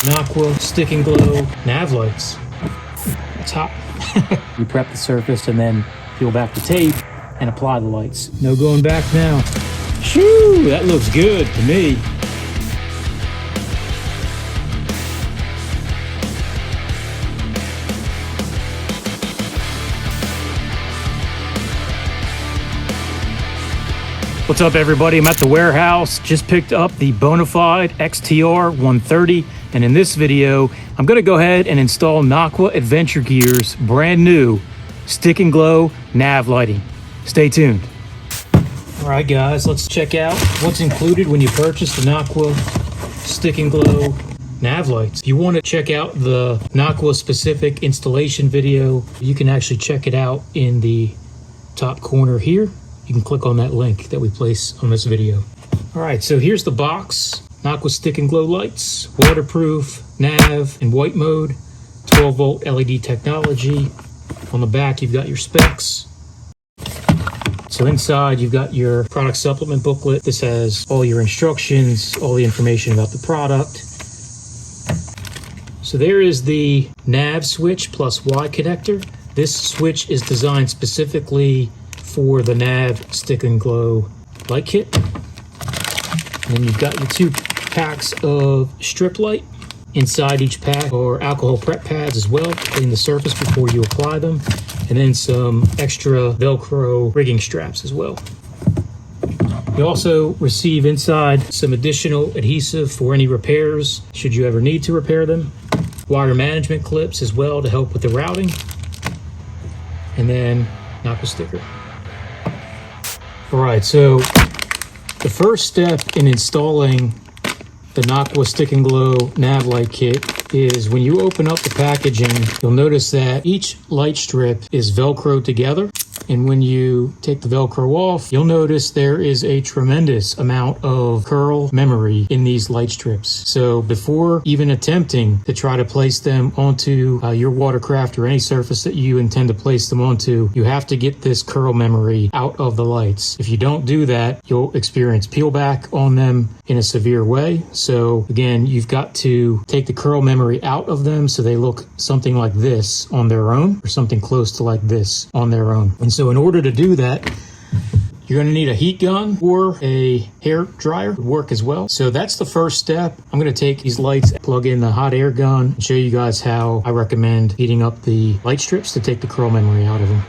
Nocqua Stick and Glow nav lights. It's hot. You prep the surface and then peel back the tape and apply the lights. No going back now. Shoo, that looks good to me. What's up, everybody? I'm at the warehouse. Just picked up the BONAFIDE XTR 130, and in this video I'm going to go ahead and install Nocqua Adventure Gear's brand new Stick and Glow nav lighting. Stay tuned. All right, guys, let's check out what's included when you purchase the Nocqua Stick and Glow nav lights. If you want to check out the Nocqua specific installation video, you can actually check it out in the top corner here. You can click on that link that we place on this video. All right, so here's the box. Nocqua Stick and Glow lights, waterproof, nav in white mode, 12 volt LED technology. On the back, you've got your specs. So inside, you've got your product supplement booklet. This has all your instructions, all the information about the product. So there is the nav switch plus Y connector. This switch is designed specifically for the NAV Stick and Glow light kit. And then you've got your 2 packs of strip light. Inside each pack are alcohol prep pads as well to clean the surface before you apply them. And then some extra Velcro rigging straps as well. You also receive inside some additional adhesive for any repairs, should you ever need to repair them. Wire management clips as well to help with the routing. And then Nocqua sticker. All right, so the first step in installing the Nocqua Stick and Glow nav light kit is when you open up the packaging, you'll notice that each light strip is Velcroed together. And when you take the Velcro off, you'll notice there is a tremendous amount of curl memory in these light strips. So before even attempting to try to place them onto your watercraft or any surface that you intend to place them onto, you have to get this curl memory out of the lights. If you don't do that, you'll experience peel back on them in a severe way. So again, you've got to take the curl memory out of them so they look something like this on their own, or something close to like this on their own. And so in order to do that, you're going to need a heat gun or a hair dryer would work as well. So that's the first step. I'm going to take these lights, plug in the hot air gun, and show you guys how I recommend heating up the light strips to take the curl memory out of them.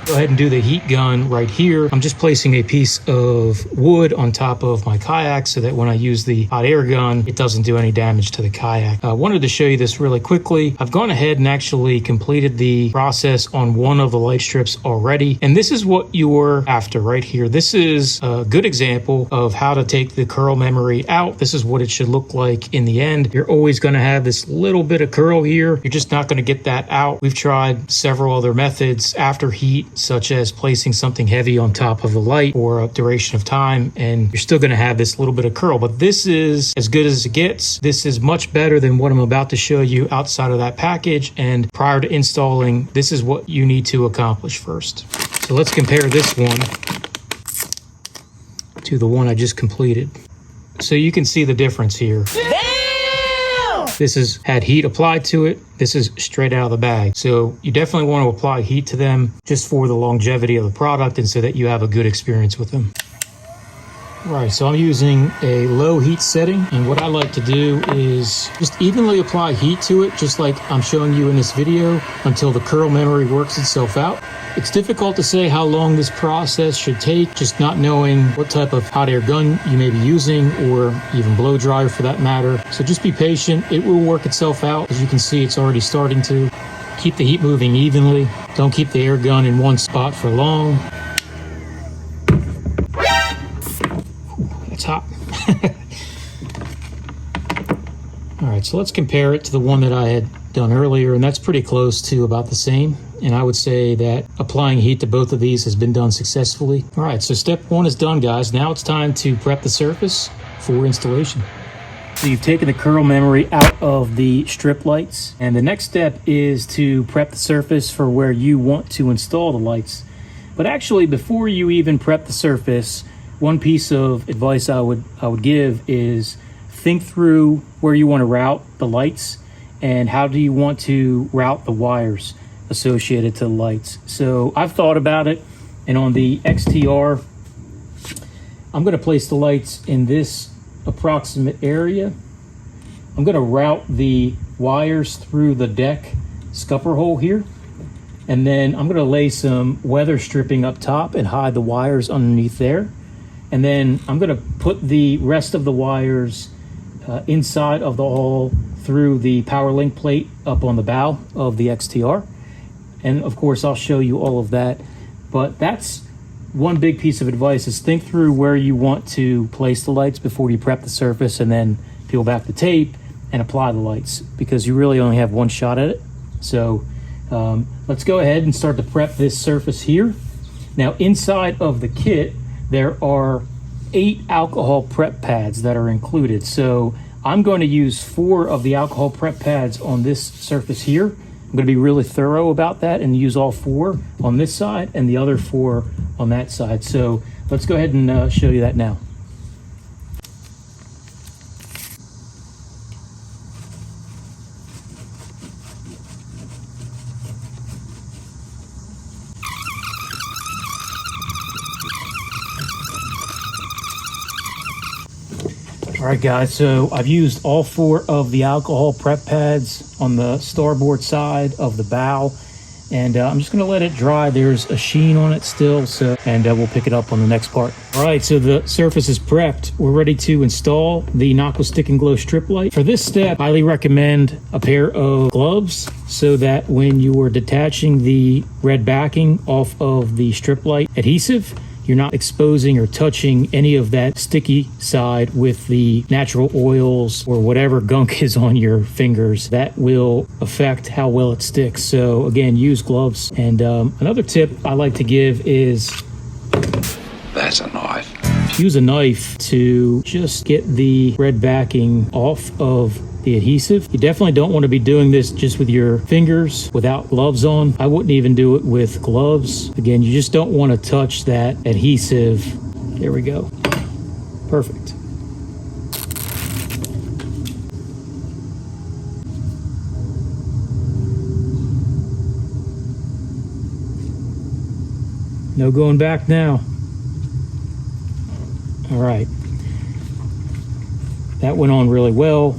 Go ahead and do the heat gun right here. I'm just placing a piece of wood on top of my kayak so that when I use the hot air gun, it doesn't do any damage to the kayak. I wanted to show you this really quickly. I've gone ahead and actually completed the process on one of the light strips already. And this is what you're after right here. This is a good example of how to take the curl memory out. This is what it should look like in the end. You're always going to have this little bit of curl here. You're just not going to get that out. We've tried several other methods after heat, such as placing something heavy on top of the light for a duration of time, and you're still going to have this little bit of curl. But this is as good as it gets. This is much better than what I'm about to show you outside of that package. And prior to installing, this is what you need to accomplish first. So let's compare this one to the one I just completed. So you can see the difference here. This has had heat applied to it. This is straight out of the bag. So you definitely want to apply heat to them just for the longevity of the product and so that you have a good experience with them. Right, so I'm using a low heat setting, and what I like to do is just evenly apply heat to it, just like I'm showing you in this video, until the curl memory works itself out. It's difficult to say how long this process should take, just not knowing what type of hot air gun you may be using, or even blow dryer for that matter. So just be patient, it will work itself out. As you can see, it's already starting to. Keep the heat moving evenly. Don't keep the air gun in one spot for long. It's hot. All right, so let's compare it to the one that I had done earlier, and that's pretty close to about the same. And I would say that applying heat to both of these has been done successfully. All right, so step 1 is done, guys. Now it's time to prep the surface for installation. So you've taken the curl memory out of the strip lights, and the next step is to prep the surface for where you want to install the lights. But actually, before you even prep the surface, one piece of advice I would give is think through where you want to route the lights and how do you want to route the wires associated to the lights. So I've thought about it, and on the XTR, I'm going to place the lights in this approximate area. I'm going to route the wires through the deck scupper hole here, and then I'm going to lay some weather stripping up top and hide the wires underneath there. And then I'm going to put the rest of the wires inside of the hole through the power link plate up on the bow of the XTR. And of course, I'll show you all of that. But that's one big piece of advice, is think through where you want to place the lights before you prep the surface, and then peel back the tape and apply the lights, because you really only have one shot at it. So let's go ahead and start to prep this surface here. Now, inside of the kit, there are 8 alcohol prep pads that are included. So I'm going to use 4 of the alcohol prep pads on this surface here. I'm going to be really thorough about that and use all 4 on this side and the other 4 on that side. So let's go ahead and show you that now. All right, guys, so I've used all 4 of the alcohol prep pads on the starboard side of the bow, and I'm just gonna let it dry. There's a sheen on it still, and we'll pick it up on the next part. All right, so the surface is prepped. We're ready to install the Nocqua Stick and Glow strip light. For this step, I highly recommend a pair of gloves, so that when you are detaching the red backing off of the strip light adhesive, you're not exposing or touching any of that sticky side with the natural oils or whatever gunk is on your fingers. That will affect how well it sticks. So again, use gloves. And another tip I like to give is, that's a knife. Use a knife to just get the red backing off of the adhesive. You definitely don't want to be doing this just with your fingers without gloves on. I wouldn't even do it with gloves. Again, you just don't want to touch that adhesive. There we go. Perfect. No going back now. All right. That went on really well.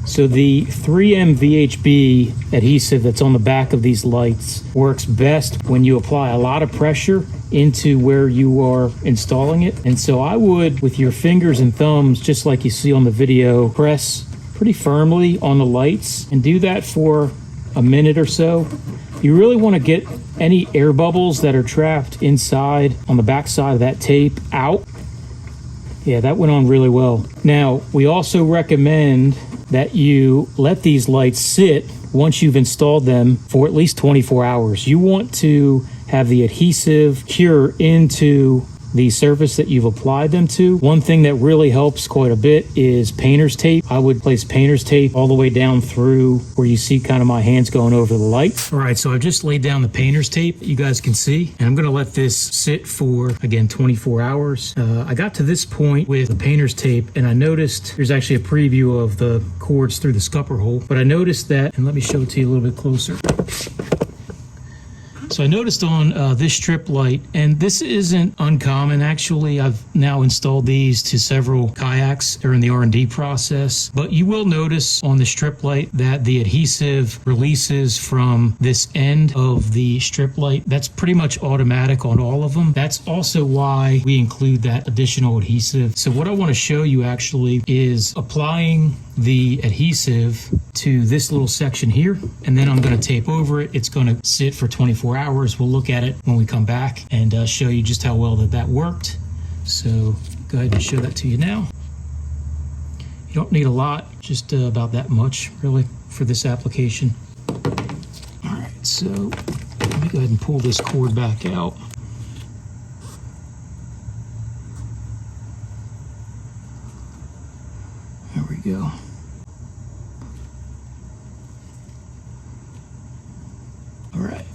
So the 3M VHB adhesive that's on the back of these lights works best when you apply a lot of pressure into where you are installing it. And so I would, with your fingers and thumbs, just like you see on the video, press pretty firmly on the lights and do that for a minute or so. You really want to get any air bubbles that are trapped inside on the back side of that tape out. Yeah, that went on really well. Now, we also recommend that you let these lights sit once you've installed them for at least 24 hours. You want to have the adhesive cure into the surface that you've applied them to. One thing that really helps quite a bit is painter's tape. I would place painter's tape all the way down through where you see kind of my hands going over the lights. All right, so I've just laid down the painter's tape that you guys can see, and I'm gonna let this sit for, again, 24 hours. I got to this point with the painter's tape, and I noticed there's actually a preview of the cords through the scupper hole, but I noticed that, and let me show it to you a little bit closer. So I noticed on this strip light, and this isn't uncommon actually, I've now installed these to several kayaks. They're in the R&D process, but you will notice on the strip light that the adhesive releases from this end of the strip light. That's pretty much automatic on all of them. That's also why we include that additional adhesive. So what I want to show you actually is applying the adhesive to this little section here, and then I'm going to tape over it. It's going to sit for 24 hours. We'll look at it when we come back and show you just how well that worked. So go ahead and show that to you now. You don't need a lot, just about that much really for this application. All right, so let me go ahead and pull this cord back out. There we go. All right.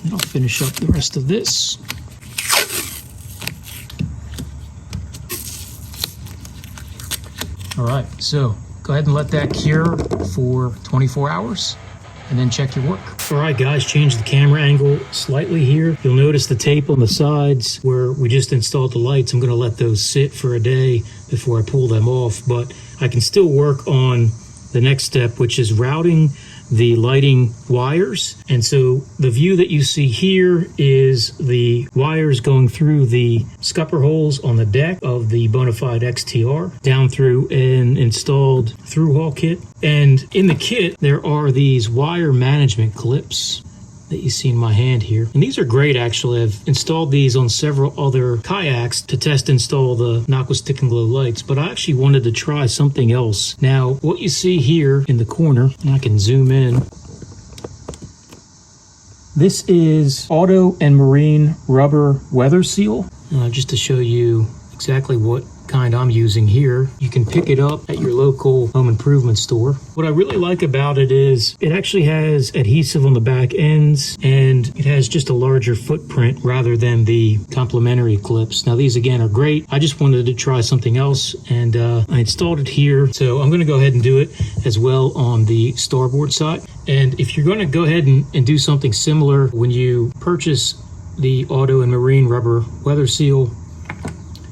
And I'll finish up the rest of this. All right, so go ahead and let that cure for 24 hours and then check your work. All right, guys, change the camera angle slightly here. You'll notice the tape on the sides where we just installed the lights. I'm gonna let those sit for a day before I pull them off, but I can still work on the next step, which is routing the lighting wires. And so the view that you see here is the wires going through the scupper holes on the deck of the BONAFIDE XTR down through an installed through-haul kit. And in the kit, there are these wire management clips that you see in my hand here. And these are great, actually. I've installed these on several other kayaks to test install the Nocqua Stick and Glow lights, but I actually wanted to try something else. Now, what you see here in the corner, and I can zoom in, this is Auto and Marine rubber weather seal. Just to show you exactly what kind I'm using here. You can pick it up at your local home improvement store. What I really like about it is it actually has adhesive on the back ends, and it has just a larger footprint rather than the complementary clips. Now these again are great. I just wanted to try something else, and I installed it here. So I'm going to go ahead and do it as well on the starboard side. And if you're going to go ahead and do something similar, when you purchase the Auto and Marine rubber weather seal,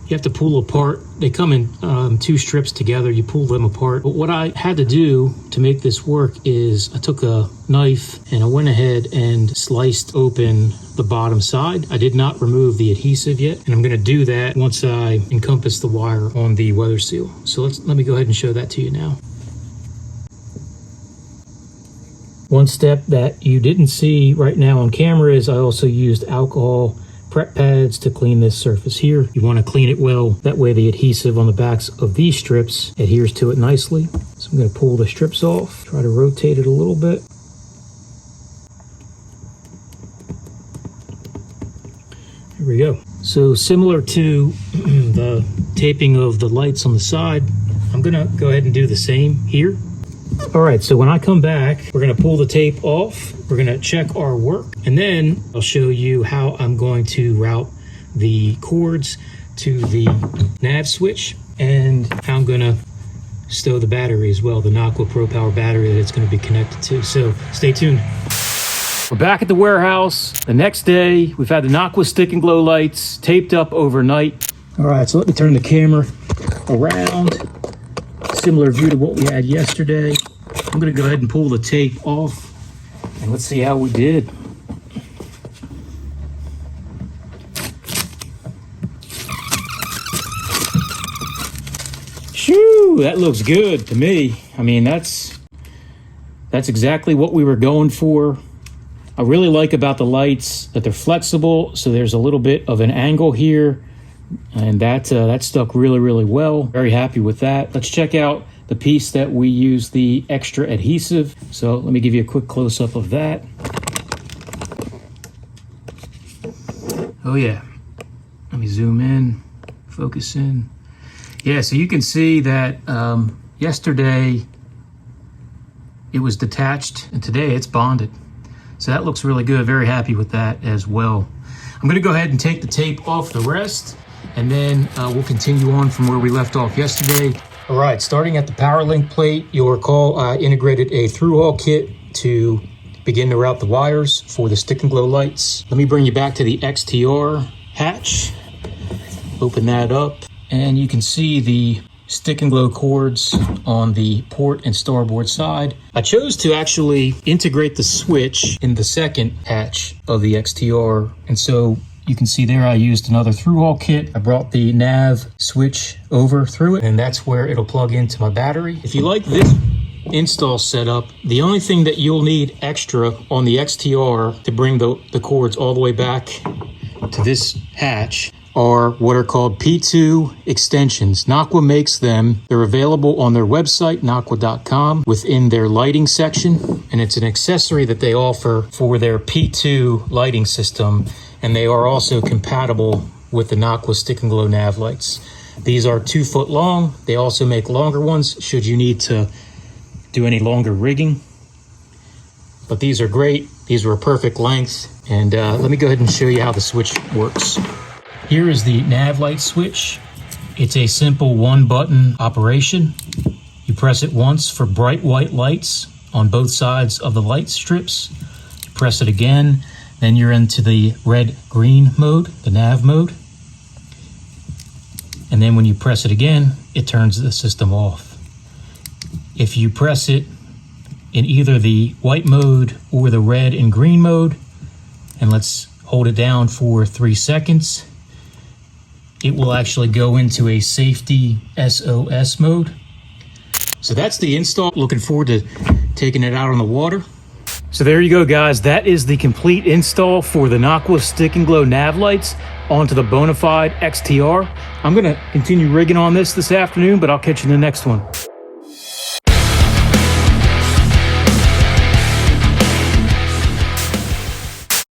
you have to pull apart. They come in two strips together. You pull them apart. But what I had to do to make this work is I took a knife and I went ahead and sliced open the bottom side. I did not remove the adhesive yet, and I'm going to do that once I encompass the wire on the weather seal. So let me go ahead and show that to you now. One step that you didn't see right now on camera is I also used alcohol prep pads to clean this surface here. You want to clean it well, that way the adhesive on the backs of these strips adheres to it nicely. So I'm going to pull the strips off, try to rotate it a little bit. There we go. So similar to the taping of the lights on the side, I'm going to go ahead and do the same here. All right, so when I come back, we're going to pull the tape off. We're going to check our work, and then I'll show you how I'm going to route the cords to the NAV switch and how I'm going to stow the battery as well, the Nocqua Pro Power battery that it's going to be connected to. So stay tuned. We're back at the warehouse. The next day, we've had the Nocqua Stick and Glow lights taped up overnight. All right, so let me turn the camera around. Similar view to what we had yesterday. I'm going to go ahead and pull the tape off, and let's see how we did. Shoo, that looks good to me. I mean, that's exactly what we were going for. I really like about the lights that they're flexible, so there's a little bit of an angle here, and that stuck really, really well. Very happy with that. Let's check out the piece that we use the extra adhesive. So let me give you a quick close-up of that. Oh yeah, let me zoom in, focus in. Yeah, so you can see that yesterday it was detached, and today it's bonded. So that looks really good. Very happy with that as well. I'm gonna go ahead and take the tape off the rest, and then we'll continue on from where we left off yesterday. All right, starting at the power link plate, you'll recall I integrated a through-haul kit to begin to route the wires for the Stick and Glow lights. Let me bring you back to the XTR hatch. Open that up, and you can see the Stick and Glow cords on the port and starboard side. I chose to actually integrate the switch in the second hatch of the XTR, and so you can see there I used another through-haul kit. I brought the NAV switch over through it, and that's where it'll plug into my battery. If you like this install setup, the only thing that you'll need extra on the XTR to bring the cords all the way back to this hatch are what are called P2 extensions. Nocqua makes them. They're available on their website, nocqua.com, within their lighting section, and it's an accessory that they offer for their P2 lighting system, and they are also compatible with the Nocqua Stick and Glow nav lights. These are 2 foot long. They also make longer ones should you need to do any longer rigging. But these are great. These were a perfect length. And let me go ahead and show you how the switch works. Here is the nav light switch. It's a simple 1-button operation. You press it once for bright white lights on both sides of the light strips. You press it again, then you're into the red-green mode, the nav mode. And then when you press it again, it turns the system off. If you press it in either the white mode or the red and green mode, and let's hold it down for 3 seconds, it will actually go into a safety SOS mode. So that's the install. Looking forward to taking it out on the water. So there you go, guys. That is the complete install for the Nocqua Stick and Glow nav lights onto the BONAFIDE XTR. I'm going to continue rigging on this afternoon, but I'll catch you in the next one.